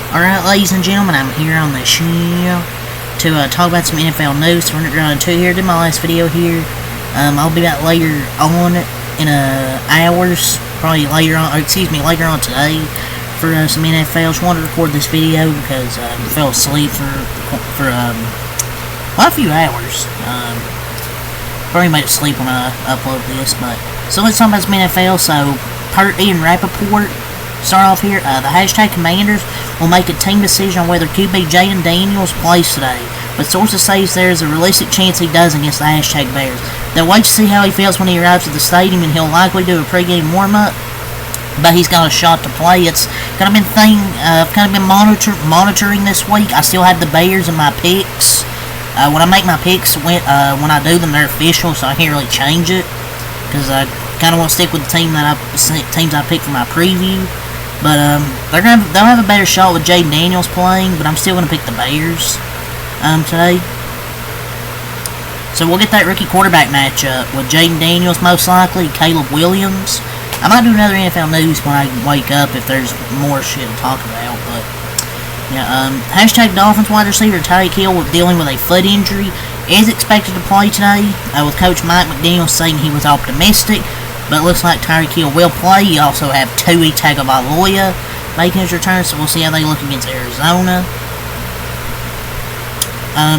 Alright, ladies and gentlemen, I'm here on the show to talk about some NFL news. So we're going to here, did my last video here. I'll be back later on in hours, probably later on, later on today for some NFL. Just wanted to record this video because I fell asleep for quite a few hours. Probably made it sleep when I upload this, but so let's talk about some NFL. So Ian Rappaport. Start off here, the hashtag Commanders will make a team decision on whether QB Jayden Daniels plays today, but sources say there is a realistic chance he does against the hashtag Bears. They'll wait to see how he feels when he arrives at the stadium, and he'll likely do a pregame warm-up, but he's got a shot to play. It's kind of been monitoring this week. I still have the Bears in my picks. When I make my picks, when I do them, they're official, so I can't really change it, because I kind of want to stick with the teams I picked for my preview. But they'll have a better shot with Jayden Daniels playing, but I'm still going to pick the Bears today. So we'll get that rookie quarterback matchup with Jayden Daniels most likely, Caleb Williams. I might do another NFL news when I wake up if there's more shit to talk about. But yeah, hashtag Dolphins wide receiver Tyreek Hill dealing with a foot injury is expected to play today, with Coach Mike McDaniel saying he was optimistic. But it looks like Tyreek Hill will play. You also have Tua Tagovailoa making his return, so we'll see how they look against Arizona.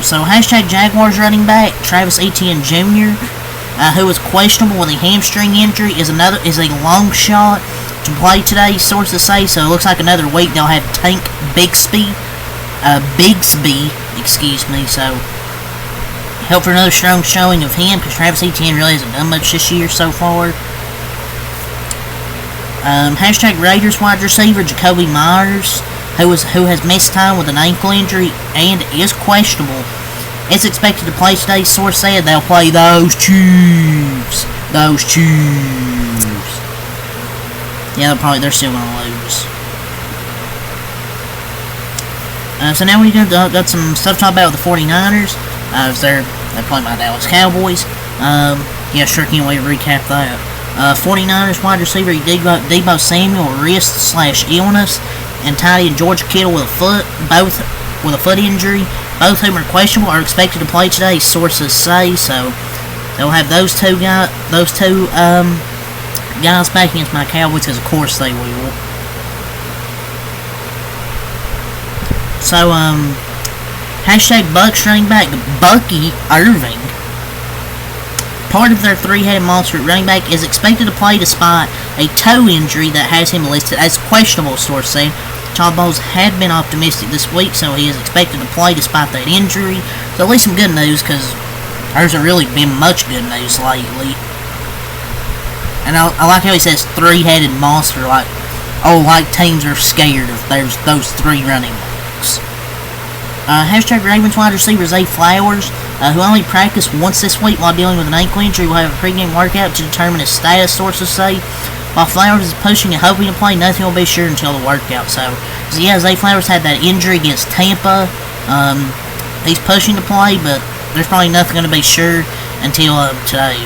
So hashtag Jaguars running back Travis Etienne Jr., who is questionable with a hamstring injury, is a long shot to play today. Sources say so. It looks like another week they'll have Tank Bigsby, So help for another strong showing of him, because Travis Etienne really hasn't done much this year so far. Hashtag Raiders wide receiver Jacoby Myers, who has missed time with an ankle injury and is questionable, is expected to play today. Source said they'll play those Chiefs. Yeah, they're still gonna lose. So now we got some stuff to talk about with the 49ers. They're playing by the Dallas Cowboys. Yeah, sure, can't wait to recap that. 49ers wide receiver Deebo Samuel wrist/illness, and tight end George Kittle with both with a foot injury. Both whom are questionable are expected to play today. Sources say so. They'll have those two guys back against my Cowboys, because of course they will. So hashtag Bucks running back Bucky Irving, part of their three-headed monster at running back, is expected to play despite a toe injury that has him listed as questionable, source said. Todd Bowles had been optimistic this week, so he is expected to play despite that injury. So at least some good news, because there hasn't really been much good news lately. And I like how he says three-headed monster, like teams are scared if there's those three running backs. Hashtag Ravens wide receiver Zay Flowers, who only practiced once this week while dealing with an ankle injury, will have a pregame workout to determine his status, sources say. While Flowers is pushing and hoping to play, nothing will be sure until the workout. So yeah, Zay Flowers had that injury against Tampa. He's pushing to play, but there's probably nothing going to be sure until today.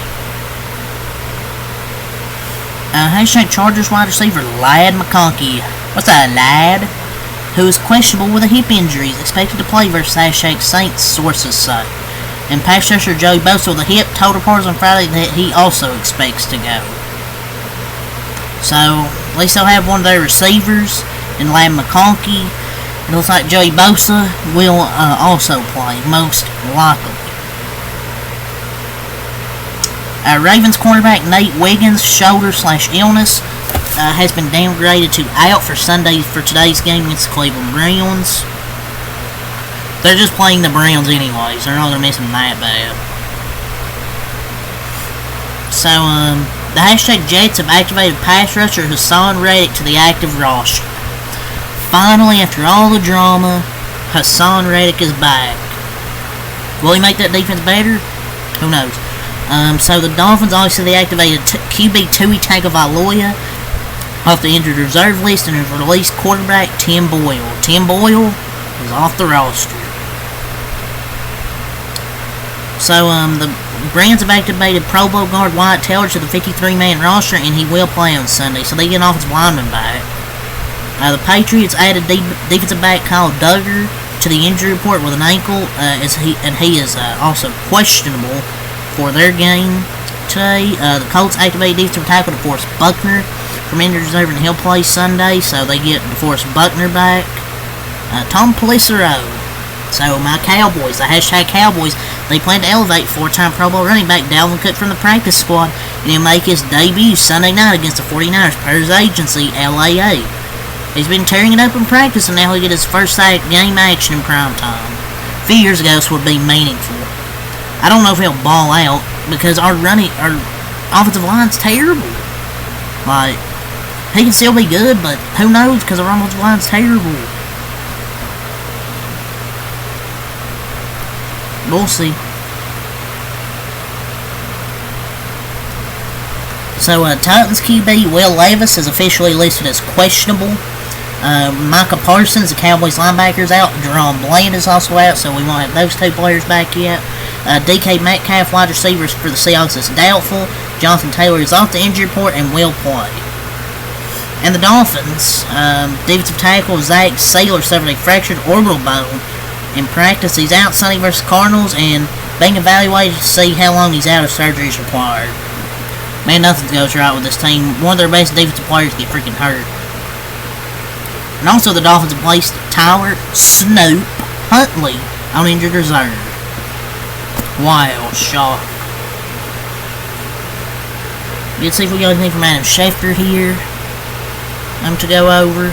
Hashtag Chargers wide receiver Ladd McConkey. What's that, Ladd? Who is questionable with a hip injury, is expected to play versus hashtag Saints, sources say. And pass rusher Joey Bosa with a hip told reporters on Friday that he also expects to go. So at least they'll have one of their receivers in Ladd McConkey. It looks like Joey Bosa will also play, most likely. Ravens cornerback Nate Wiggins' shoulder/illness has been downgraded to out for today's game against the Cleveland Browns. They're just playing the Browns anyways. They're not going to miss them that bad. So, the hashtag Jets have activated pass rusher Hassan Reddick to the active roster. Finally, after all the drama, Hassan Reddick is back. Will he make that defense better? Who knows? So the Dolphins obviously they activated QB Tua Tagovailoa off the injured reserve list and have released quarterback Tim Boyle. Tim Boyle is off the roster. So the Browns have activated Pro Bowl guard Wyatt Teller to the 53-man roster, and he will play on Sunday. So they get an offensive lineman back. The Patriots added defensive back Kyle Duggar to the injury report with an ankle, and he is also questionable for their game today. The Colts activated defensive tackle DeForest Buckner from injured reserve, and he'll play Sunday, so they get DeForest Buckner back. Tom Pelissero. So my Cowboys, the hashtag Cowboys, they plan to elevate four-time Pro Bowl running back Dalvin Cook from the practice squad, and he'll make his debut Sunday night against the 49ers per his agency, LAA. He's been tearing it up in practice, and now he'll get his first game action in prime time. A few years ago, this would be meaningful. I don't know if he'll ball out, because our offensive line's terrible. Like, he can still be good, but who knows, because our offensive line's terrible. We'll see. So, Titans QB Will Levis is officially listed as questionable. Micah Parsons, the Cowboys linebacker, is out. Jerome Bland is also out, so we won't have those two players back yet. DK Metcalf, wide receivers for the Seahawks, is doubtful. Jonathan Taylor is off the injury report and will play. And the Dolphins, defensive tackle Zach Saylor suffered a fractured orbital bone in practice. He's out Sunday versus Cardinals and being evaluated to see how long he's out if surgery is required. Man, nothing goes right with this team. One of their best defensive players get freaking hurt. And also the Dolphins have placed Tyler Snoop Huntley on injured reserve. Wow, shock. Let's see if we got anything from Adam Schefter here. To go over.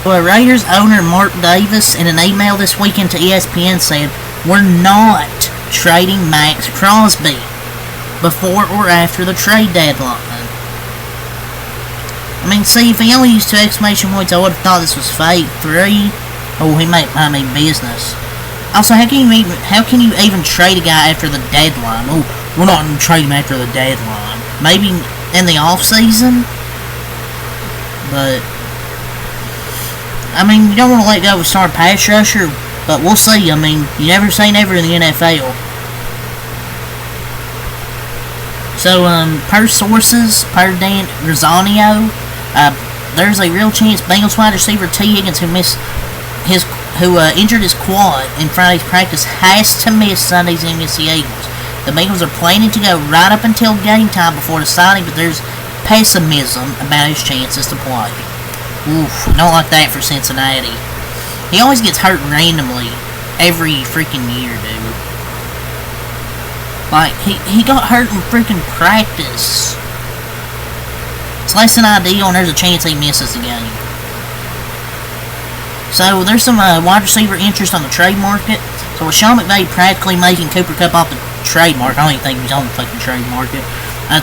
Well, Raiders owner Mark Davis, in an email this weekend to ESPN, said, "We're not trading Max Crosby before or after the trade deadline." I mean, see, if he only used 2 exclamation points, I would have thought this was fake. 3, oh, he might mean business. Also, how can you even trade a guy after the deadline? Oh, we're not going to trade him after the deadline. Maybe in the off season, but I mean, you don't want to let go of a star pass rusher, but we'll see. I mean, you never say never in the NFL. So, per sources, per Dan Grazzano, there's a real chance Bengals wide receiver T. Higgins, who injured his quad in Friday's practice, has to miss Sunday's game against the Eagles. The Bengals are planning to go right up until game time before deciding, but there's pessimism about his chances to play. Oof, don't like that for Cincinnati. He always gets hurt randomly every freaking year, dude. Like, he got hurt in freaking practice. It's less than ideal, and there's a chance he misses the game. So, there's some wide receiver interest on the trade market. So, with Sean McVay practically making Cooper Kupp off the trade market, I don't even think he's on the fucking trade market.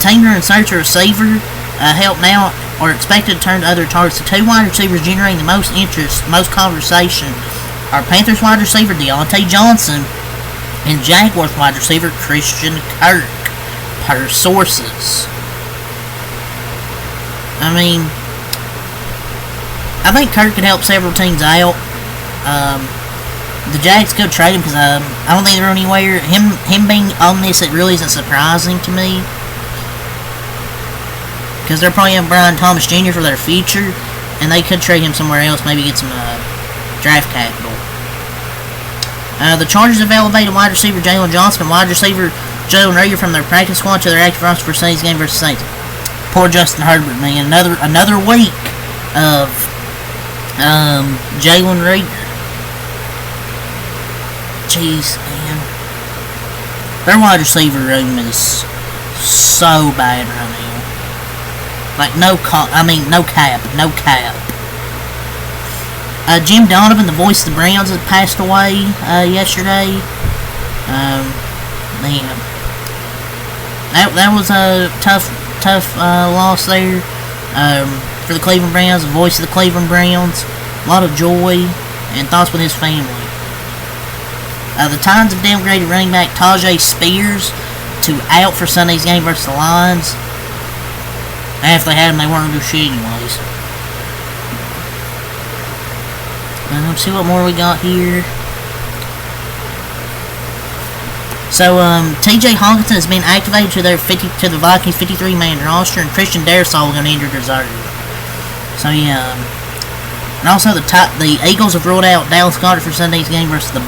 Teams are in search of a receiver. Help now are expected to turn to other targets. The 2 wide receivers generating the most interest, most conversation, are Panthers wide receiver Deontay Johnson and Jaguars wide receiver Christian Kirk, per sources. I mean, I think Kirk could help several teams out. The Jags could trade him because I don't think they're anywhere. Him being on this, it really isn't surprising to me. Because they're probably on Brian Thomas Jr. for their future, and they could trade him somewhere else, maybe get some draft capital. The Chargers have elevated wide receiver Jalen Johnson and wide receiver Jalen Reagor from their practice squad to their active roster for Sunday's game versus Saints. Poor Justin Herbert, man. Another week of Jalen Reagor. Jeez, man. Their wide receiver room is so bad right now. Like, no cap. Jim Donovan, the voice of the Browns, had passed away yesterday. Man. That was a tough loss there for the Cleveland Browns, the voice of the Cleveland Browns. A lot of joy and thoughts with his family. The Titans have downgraded running back Tajay Spears to out for Sunday's game versus the Lions. If they had him, they weren't going to do shit anyways. Let's see what more we got here. So, T.J. Hockenson has been activated to the Vikings 53-man roster, and Christian Darrisaw is on injured reserve. So yeah, and also the Eagles have ruled out Dallas Goedert for Sunday's game versus the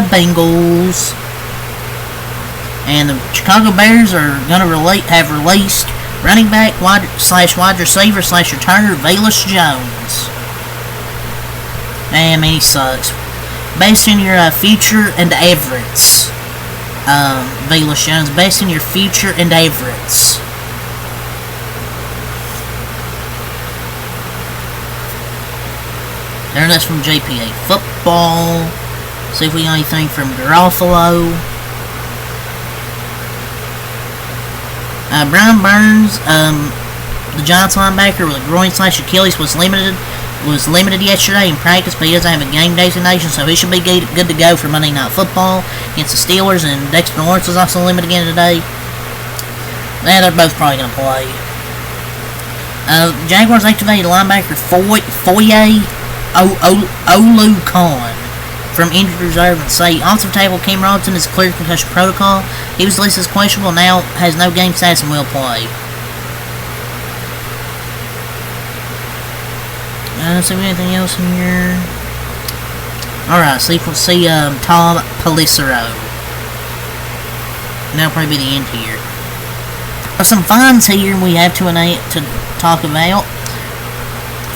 Bengals. And the Chicago Bears are going to have released running back wide receiver / returner Velus Jones. I mean, he sucks. Based on your future and Everett's. Velus Jones, based on your future and Everett's. There, that's from JPA Football. See if we got anything from Garofalo. Brian Burns, the Giants linebacker with a groin / Achilles was limited yesterday in practice, but he doesn't have a game designation, so he should be good to go for Monday Night Football against the Steelers. And Dexter Lawrence is also limited again today. Yeah, they're both probably going to play. Jaguars activated linebacker Foye Oluokun from injured reserve and say offensive tackle Cam Robinson is cleared concussion protocol. He was listed as questionable, now has no game status and will play. See anything else in here? Alright, so we'll see Tom Pelissero. That'll probably be the end here. There's some fines here we have to talk about.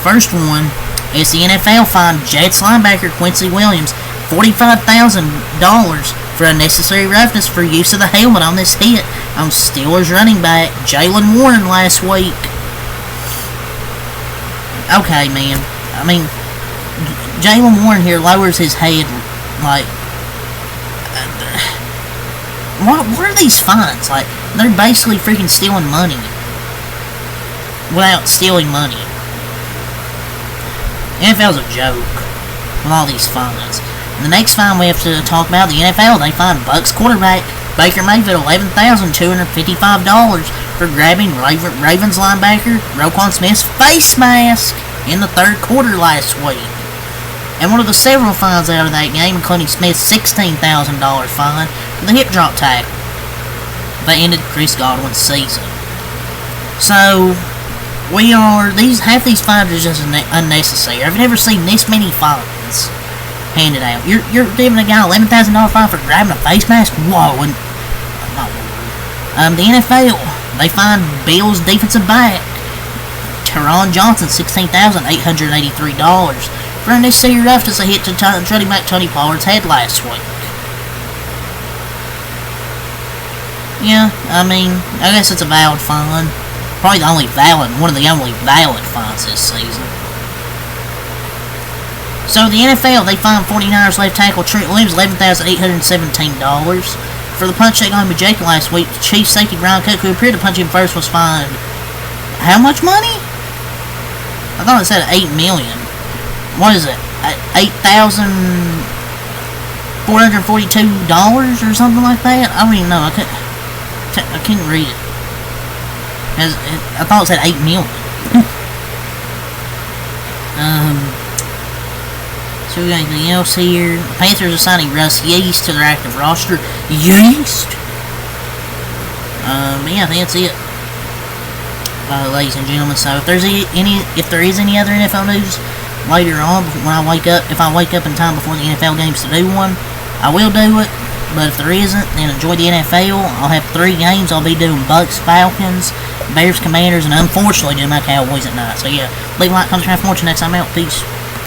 First one is the NFL fined Jets linebacker Quincy Williams $45,000 for unnecessary roughness for use of the helmet on this hit on Steelers running back Jaylen Warren last week. Okay, man. I mean, Jaylen Warren here lowers his head like... What are these fines? Like, they're basically freaking stealing money without stealing money. The NFL's a joke with all these fines. The next fine we have to talk about, the NFL, they fined Bucs quarterback Baker Mayfield $11,255 for grabbing Ravens linebacker Roquan Smith's face mask in the third quarter last week. And one of the several fines out of that game, including Smith's $16,000 fine for the hip drop tackle that ended Chris Godwin's season. So, half these fines are just unnecessary. I've never seen this many fines handed out. You're giving a guy $11,000 fine for grabbing a face mask? Whoa. And the NFL, they fined Bills defensive back Teron Johnson $16,883 for unnecessary roughness a hit to running back Tony Pollard's head last week. Yeah, I mean, I guess it's a valid fine. Probably one of the only valid fines this season. So the NFL, they fined 49ers left tackle Trent Williams $11,817 for the punch taken on Jake last week. The Chiefs safety Brian Cook, who appeared to punch him first, was fined how much money? I thought it said $8 million. What is it? $8,442 or something like that? I don't even know. I couldn't read it. I thought it said $8 million. So we got anything else here? The Panthers are signing Russ Yeast to their active roster. Yeast? Yeah, I think that's it. Ladies and gentlemen, so if there is any other NFL news later on, if I wake up in time before the NFL games to do one, I will do it. But if there isn't, then enjoy the NFL. I'll have 3 games. I'll be doing Bucks, Falcons, Bears, Commanders, and unfortunately do my Cowboys at night. So yeah, leave a like, comment, subscribe for more. Till next time out. Peace.